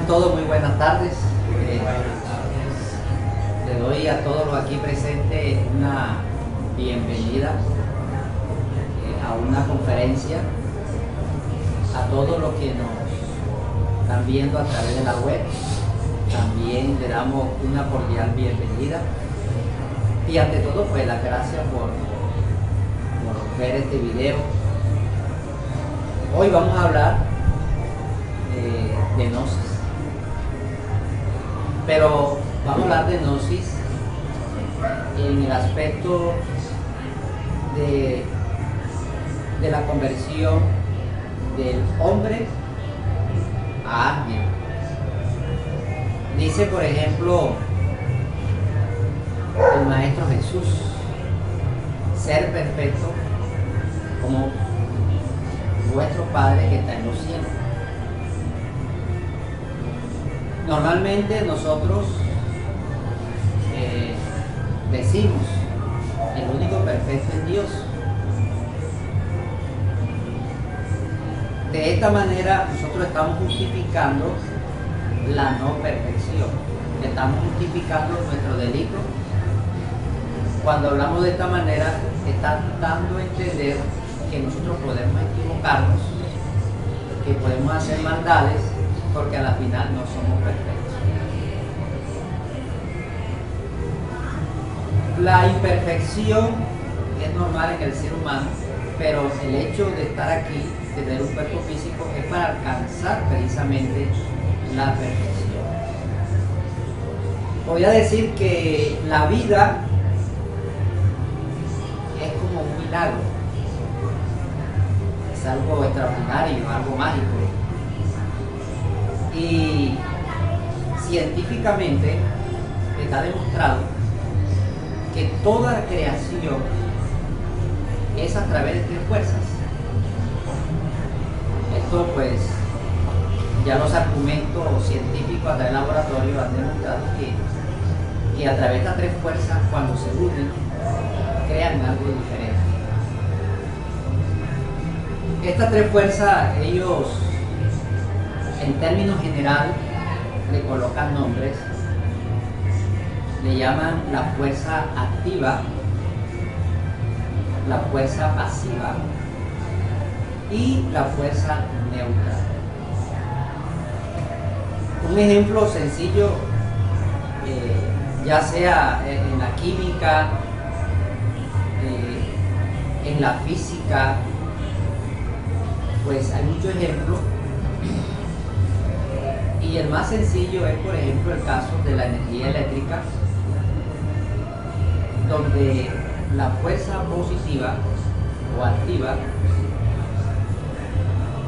todos muy buenas tardes. Le doy a todos los aquí presentes una bienvenida a una conferencia. A todos los que nos están viendo a través de la web, también le damos una cordial bienvenida. Y ante todo, pues las gracias por ver este video. Hoy vamos a hablar de gnosis, pero vamos a hablar de gnosis en el aspecto de la conversión del hombre a ángel. Dice, por ejemplo, el Maestro Jesús: ser perfecto como vuestro Padre que está en los cielos. Normalmente nosotros decimos, el único perfecto es Dios. De esta manera nosotros estamos justificando la no perfección, estamos justificando nuestro delito. Cuando hablamos de esta manera, está dando a entender que nosotros podemos equivocarnos, que podemos hacer maldades, porque a la final no somos perfectos. La imperfección es normal en el ser humano, pero el hecho de estar aquí, de tener un cuerpo físico, es para alcanzar precisamente la perfección. Voy a decir que la vida es como un milagro, es algo extraordinario, algo mágico. Y científicamente está demostrado que toda la creación es a través de tres fuerzas. Esto pues ya los argumentos científicos a través del laboratorio han demostrado que a través de estas tres fuerzas, cuando se unen, crean algo diferente. Estas tres fuerzas, ellos en términos general le colocan nombres, le llaman la fuerza activa, la fuerza pasiva y la fuerza neutra. Un ejemplo sencillo, ya sea en la química, en la física, pues hay muchos ejemplos. Y el más sencillo es, por ejemplo, el caso de la energía eléctrica, donde la fuerza positiva o activa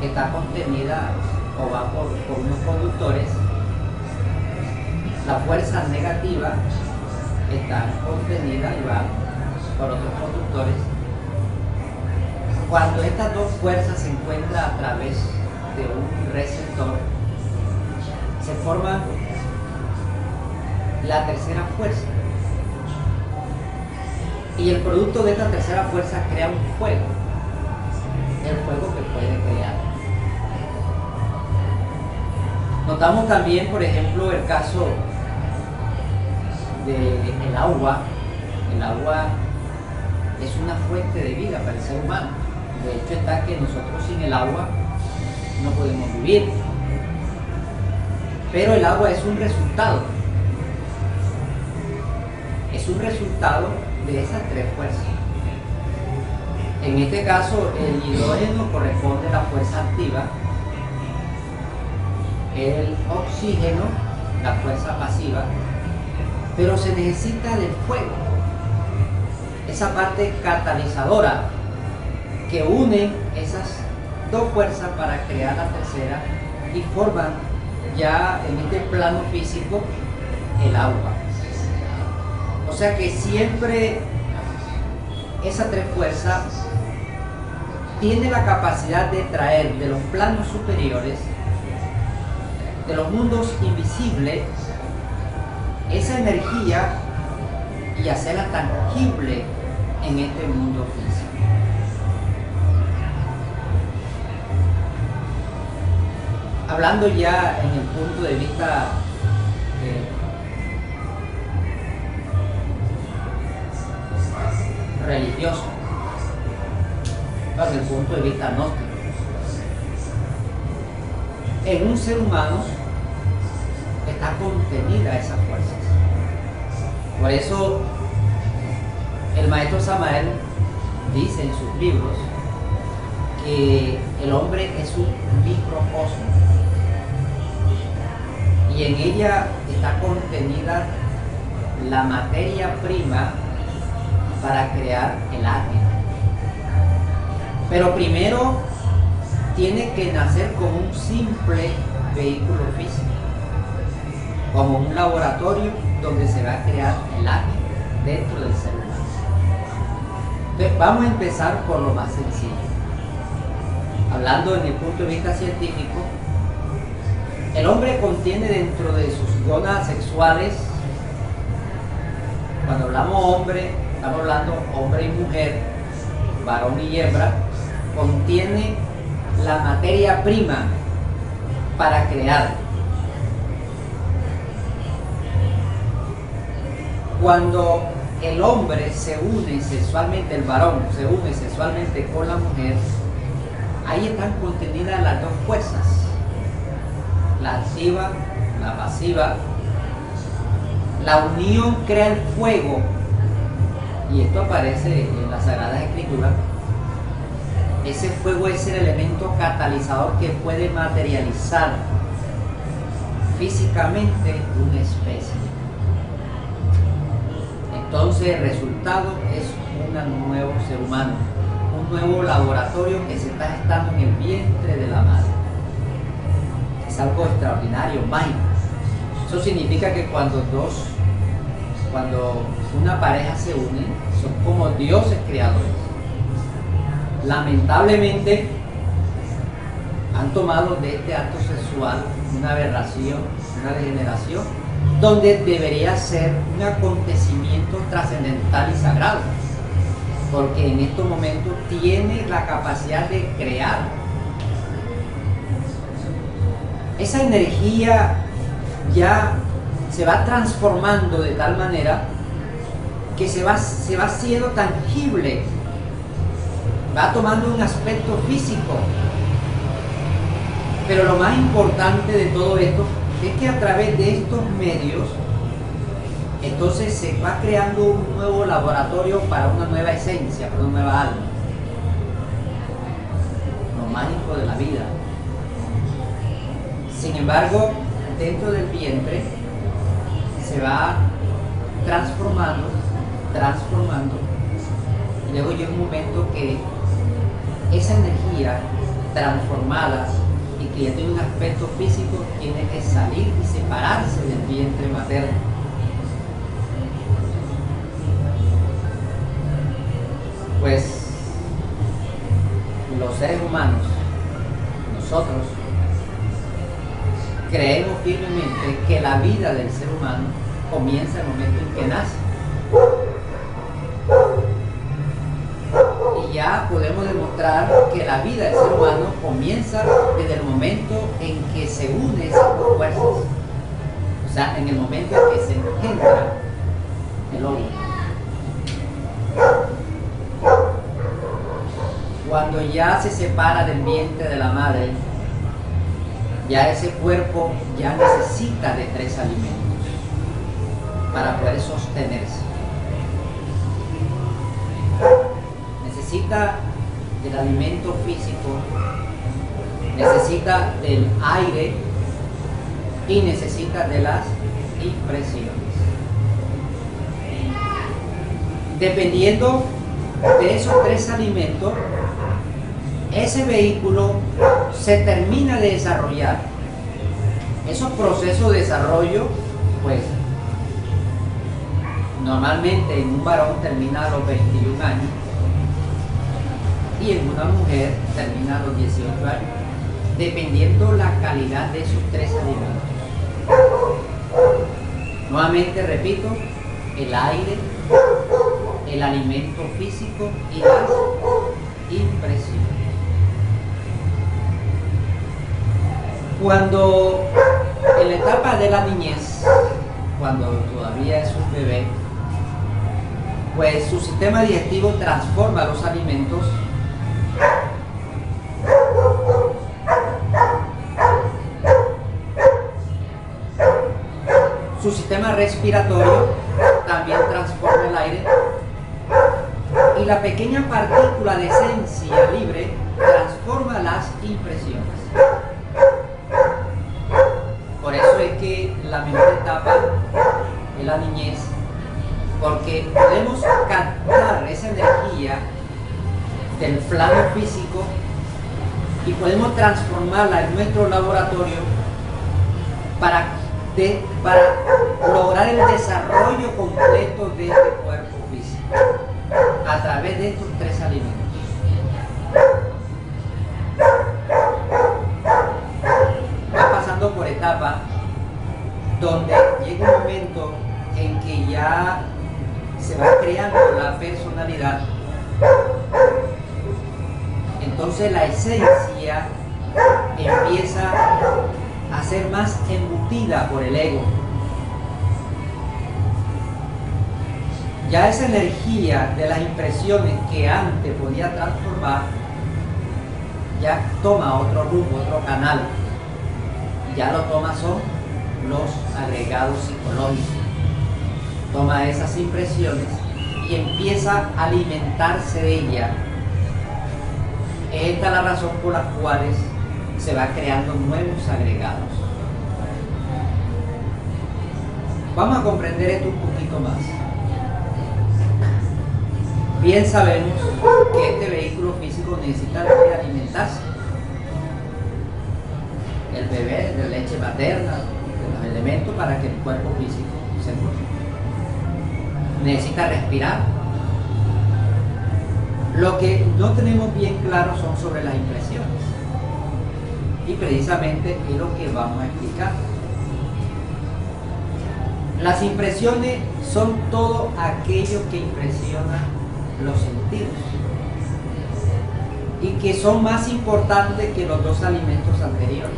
está contenida o va por unos conductores. La fuerza negativa está contenida y va por otros conductores. Cuando estas dos fuerzas se encuentran a través de un receptor, se forma la tercera fuerza. Y el producto de esta tercera fuerza crea un fuego. El fuego que puede crear. Notamos también, por ejemplo, el caso del agua. El agua es una fuente de vida para el ser humano. De hecho está que nosotros sin el agua no podemos vivir. Pero el agua es un resultado. Es un resultado de esas tres fuerzas. En este caso, el hidrógeno corresponde a la fuerza activa, el oxígeno, la fuerza pasiva, pero se necesita del fuego, esa parte catalizadora que une esas dos fuerzas para crear la tercera y forman ya en este plano físico el agua. O sea que siempre esas tres fuerzas tienen la capacidad de traer de los planos superiores, de los mundos invisibles, esa energía y hacerla tangible en este mundo físico. hablando ya en el punto de vista religioso, desde el punto de vista gnóstico, en un ser humano está contenida esas fuerzas. Por eso el maestro Samael dice en sus libros que el hombre es un microcosmo y en ella está contenida la materia prima para crear el átomo. Pero primero tiene que nacer como un simple vehículo físico, como un laboratorio donde se va a crear el átomo dentro del ser humano. Entonces vamos a empezar por lo más sencillo. Hablando en el punto de vista científico, el hombre contiene dentro de sus gónadas sexuales, cuando hablamos hombre, estamos hablando hombre y mujer, varón y hembra, contiene la materia prima para crear. Cuando el hombre se une sexualmente, el varón se une sexualmente con la mujer, ahí están contenidas las dos fuerzas, la activa, la pasiva. La unión crea el fuego, y esto aparece en la Sagrada Escritura. Ese fuego es el elemento catalizador que puede materializar físicamente una especie. Entonces el resultado es un nuevo ser humano, un nuevo laboratorio que se está gestando en el vientre de la madre. Es algo extraordinario, mágico. Eso significa que cuando una pareja se une, son como dioses creadores. Lamentablemente han tomado de este acto sexual una aberración, una degeneración, donde debería ser un acontecimiento trascendental y sagrado, porque en estos momentos tiene la capacidad de crear. Esa energía ya se va transformando de tal manera que se va haciendo tangible, va tomando un aspecto físico. Pero lo más importante de todo esto es que a través de estos medios, entonces se va creando un nuevo laboratorio para una nueva esencia, para una nueva alma. Lo mágico de la vida. Sin embargo, dentro del vientre se va transformando, y luego llega un momento que esa energía transformada y que ya tiene un aspecto físico tiene que salir y separarse del vientre materno. Pues los seres humanos, nosotros, creemos firmemente que la vida del ser humano comienza en el momento en que nace. Y ya podemos demostrar que la vida del ser humano comienza desde el momento en que se unen esas dos fuerzas. O sea, en el momento en que se engendra el hombre. Cuando ya se separa del vientre de la madre, ya ese cuerpo ya necesita de 3 alimentos para poder sostenerse. Necesita del alimento físico, necesita del aire y necesita de las impresiones. Dependiendo de esos 3 alimentos, ese vehículo se termina de desarrollar. Esos procesos de desarrollo, pues normalmente en un varón termina a los 21 años y en una mujer termina a los 18 años, dependiendo la calidad de esos 3 alimentos. Nuevamente repito, el aire, el alimento físico y las impresiones. Cuando en la etapa de la niñez, cuando todavía es un bebé, pues su sistema digestivo transforma los alimentos su sistema respiratorio también transforma el aire y la pequeña partícula de esencia libre transforma las impresiones. Por eso es que la mejor etapa es la niñez, porque podemos captar esa energía del plano físico y podemos transformarla en nuestro laboratorio para lograr el desarrollo completo de este cuerpo físico a través de estos tres alimentos. Va pasando por etapas donde llega un momento en que ya se va creando la personalidad. Entonces la esencia empieza a ser más embutida por el ego. Ya esa energía de las impresiones que antes podía transformar ya toma otro rumbo, otro canal. Ya lo toma son los agregados psicológicos. Toma esas impresiones y empieza a alimentarse de ellas. Esta es la razón por la cual se va creando nuevos agregados. Vamos a comprender esto un poquito más. Bien sabemos que este vehículo físico necesita de alimentarse. El bebé de leche materna, de los elementos para que el cuerpo físico se mueva. Necesita respirar. Lo que no tenemos bien claro son sobre las impresiones. Y precisamente es lo que vamos a explicar. Las impresiones son todo aquello que impresiona los sentidos y que son más importantes que los dos alimentos anteriores,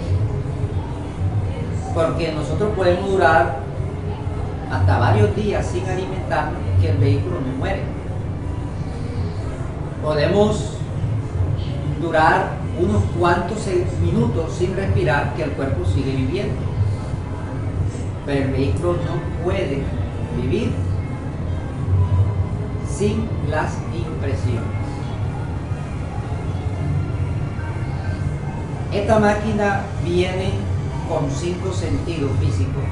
porque nosotros podemos durar hasta varios días sin alimentarnos que el vehículo no muere. Podemos durar unos cuantos minutos sin respirar que el cuerpo sigue viviendo, pero el vehículo no puede vivir sin las impresiones. Esta máquina viene con 5 sentidos físicos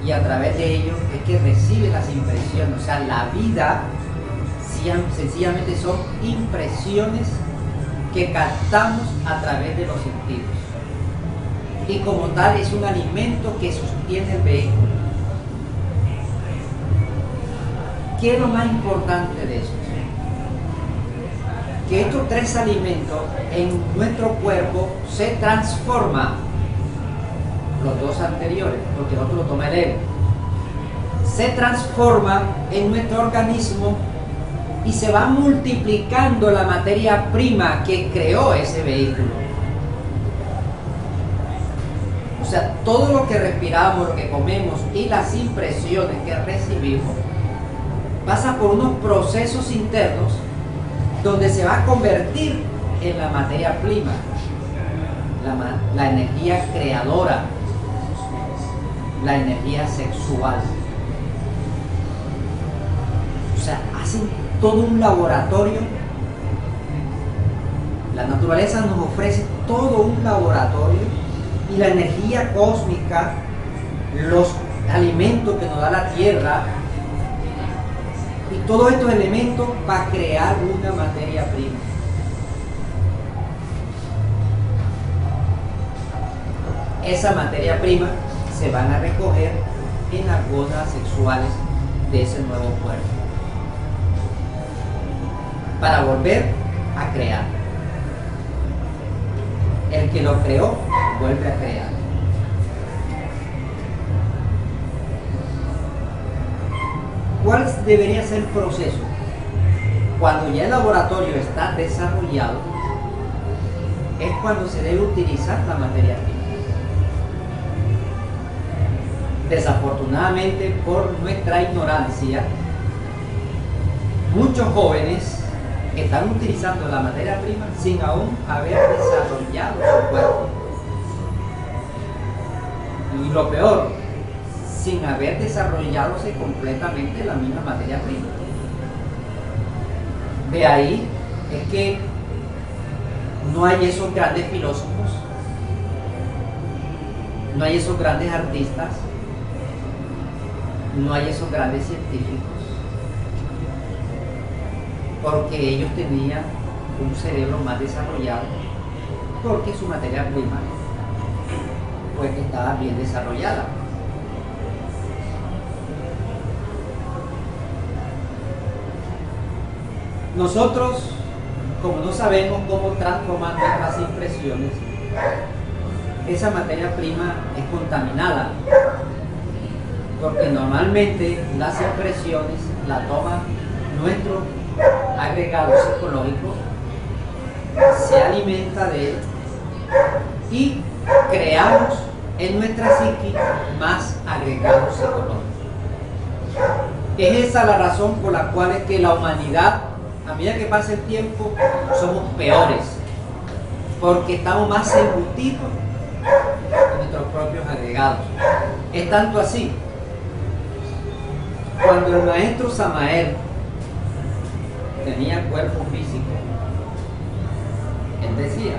y a través de ellos es que recibe las impresiones. O sea, la vida sencillamente son impresiones que captamos a través de los sentidos. Y como tal es un alimento que sostiene el vehículo. ¿Qué es lo más importante de esto? Que estos tres alimentos en nuestro cuerpo se transforman, los dos anteriores, porque el otro lo toma el ego, se transforman en nuestro organismo y se va multiplicando la materia prima que creó ese vehículo. O sea, todo lo que respiramos, lo que comemos y las impresiones que recibimos pasa por unos procesos internos donde se va a convertir en la materia prima, la energía creadora, la energía sexual. O sea, hacen todo un laboratorio. La naturaleza nos ofrece todo un laboratorio y la energía cósmica, los alimentos que nos da la tierra, y todos estos elementos para crear una materia prima. Esa materia prima se van a recoger en las gonas sexuales de ese nuevo cuerpo para volver a crear. El que lo creó vuelve a crear. ¿Cuál debería ser el proceso? Cuando ya el laboratorio está desarrollado, es cuando se debe utilizar la materia prima. Desafortunadamente, por nuestra ignorancia, muchos jóvenes están utilizando la materia prima sin aún haber desarrollado su cuerpo. Y lo peor, sin haber desarrolladose completamente la misma materia prima. De ahí es que no hay esos grandes filósofos, no hay esos grandes artistas, no hay esos grandes científicos, porque ellos tenían un cerebro más desarrollado, porque su materia prima pues estaba bien desarrollada. Nosotros, como no sabemos cómo transformar nuestras impresiones, esa materia prima es contaminada, porque normalmente las impresiones la toma nuestro agregado psicológico, se alimenta de él y creamos en nuestra psique más agregados psicológicos. Es esa la razón por la cual es que la humanidad, a medida que pasa el tiempo, somos peores, porque estamos más embutidos en nuestros propios agregados. Es tanto así, cuando el maestro Samael tenía cuerpo físico, él decía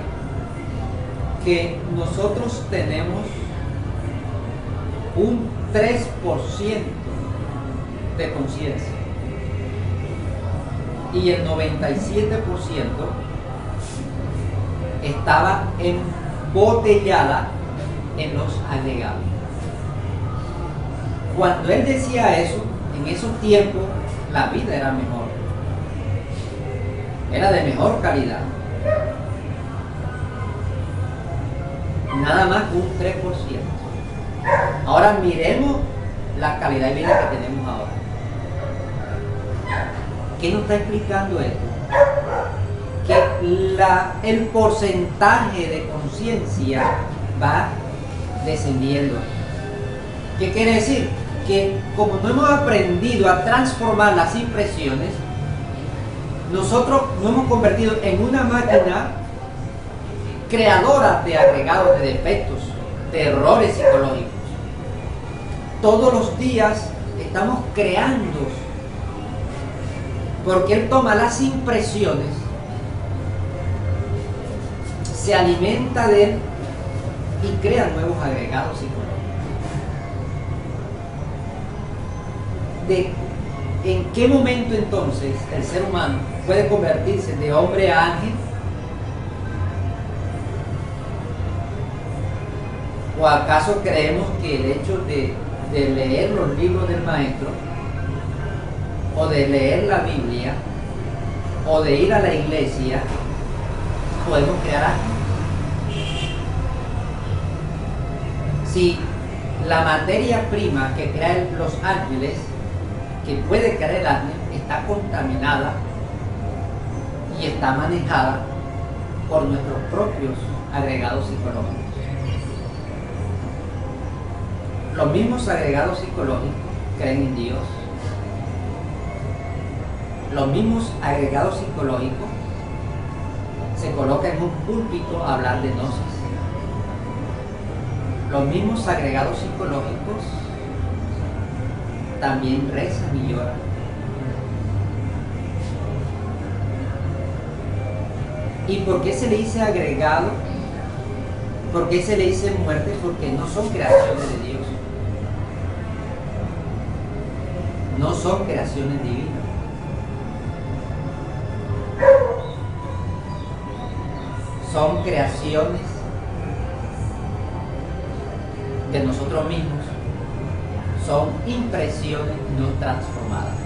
que nosotros tenemos un 3% de conciencia y el 97% estaba embotellada en los agregados. Cuando él decía eso, en esos tiempos la vida era mejor, era de mejor calidad, nada más que un 3%. Ahora miremos la calidad de vida que tenemos ahora. ¿Qué nos está explicando esto? Que el porcentaje de conciencia va descendiendo. ¿Qué quiere decir? Que como no hemos aprendido a transformar las impresiones, nosotros nos hemos convertido en una máquina creadora de agregados, de defectos, de errores psicológicos. Todos los días estamos creando, porque él toma las impresiones, se alimenta de él y crea nuevos agregados psicológicos. ¿En qué momento entonces el ser humano puede convertirse de hombre a ángel? ¿O acaso creemos que el hecho de leer los libros del maestro, o de leer la Biblia, o de ir a la iglesia, podemos crear ángeles? Si la materia prima que crea los ángeles, que puede crear el ángel, está contaminada y está manejada por nuestros propios agregados psicológicos. Los mismos agregados psicológicos creen en Dios. Los mismos agregados psicológicos se colocan en un púlpito a hablar de gnosis. Los mismos agregados psicológicos también rezan y lloran. ¿Y por qué se le dice agregado? ¿Por qué se le dice muerte? Porque no son creaciones de Dios. No son creaciones divinas. Son creaciones de nosotros mismos. Son impresiones no transformadas.